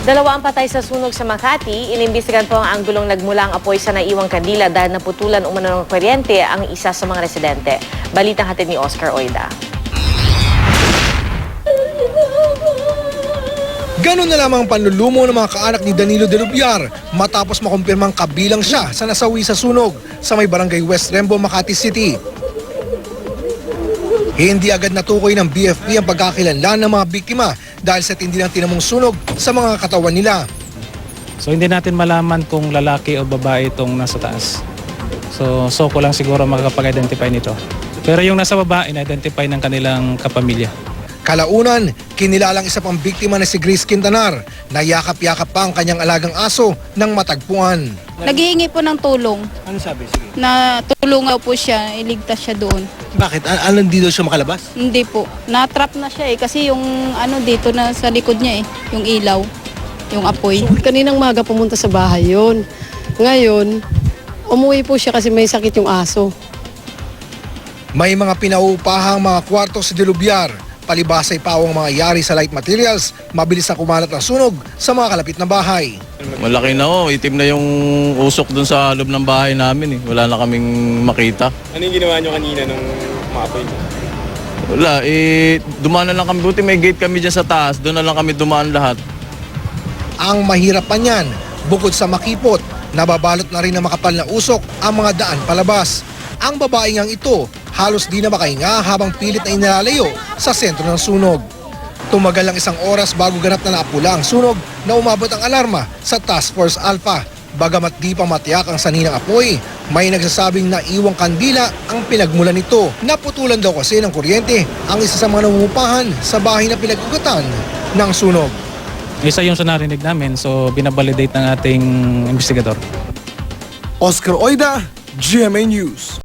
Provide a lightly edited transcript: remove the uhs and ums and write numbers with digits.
Dalawa ang patay sa sunog sa Makati. Inimbestigan po ang anggulong nagmula ang apoy sa naiwang kandila dahil naputulan umano ng kuryente ang isa sa mga residente. Balitang hatid ni Oscar Oida. Ganun na lamang ang panlulumo ng mga kaanak ni Danilo De Lubiar matapos makumpirmang kabilang siya sa nasawi sa sunog sa may barangay West Rembo, Makati City. Hindi agad natukoy ng BFP ang pagkakilanlan ng mga biktima dahil sa tindi ng tinamong sunog sa mga katawan nila. So hindi natin malaman kung lalaki o babae itong nasa taas. So ko lang siguro makakapag-identify nito. Pero yung nasa baba, in-identify ng kanilang kapamilya. Kalaunan, kinilalang isa pang biktima na si Grace Quintanar na yakap-yakap pa ang kanyang alagang aso ng matagpuan. Naghihingi po ng tulong Ano sabi? Sige. na tulungan po siya, iligtas siya doon. Bakit? Ano hindi daw siya makalabas? Hindi po. Na-trap na siya kasi yung ano dito na sa likod niya yung ilaw, yung apoy. Kaninang maga pumunta sa bahay yun. Ngayon, umuwi po siya kasi may sakit yung aso. May mga pinaupahang mga kwarto sa De Lubiar. Palibasa ay pawang mga yari sa light materials, mabilis na kumalat ang sunog sa mga kalapit na bahay. Malaki na itim na yung usok dun sa loob ng bahay namin. Wala na kaming makita. Ano yung ginawa nyo kanina nung maapoy nyo? Wala, dumaan na lang kami. Buti may gate kami dyan sa taas, doon na lang kami dumaan lahat. Ang mahirap pa niyan, bukod sa makipot, nababalot na rin ng makapal na usok ang mga daan palabas. Ang babaeng ang ito, halos di na makahinga habang pilit na inilalayo sa sentro ng sunog. Tumagal lang isang oras bago ganap na naapula ang sunog na umabot ang alarma sa Task Force Alpha. Bagamat di pa matiyak ang sanhi ng apoy, may nagsasabing naiwang kandila ang pinagmulan nito. Naputulan daw kasi ng kuryente ang isa sa mga namumupahan sa bahay na pinag-ugatan ng sunog. Isa yung sa narinig namin, so binabalidate ng ating investigador. Oscar Oida, GMA News.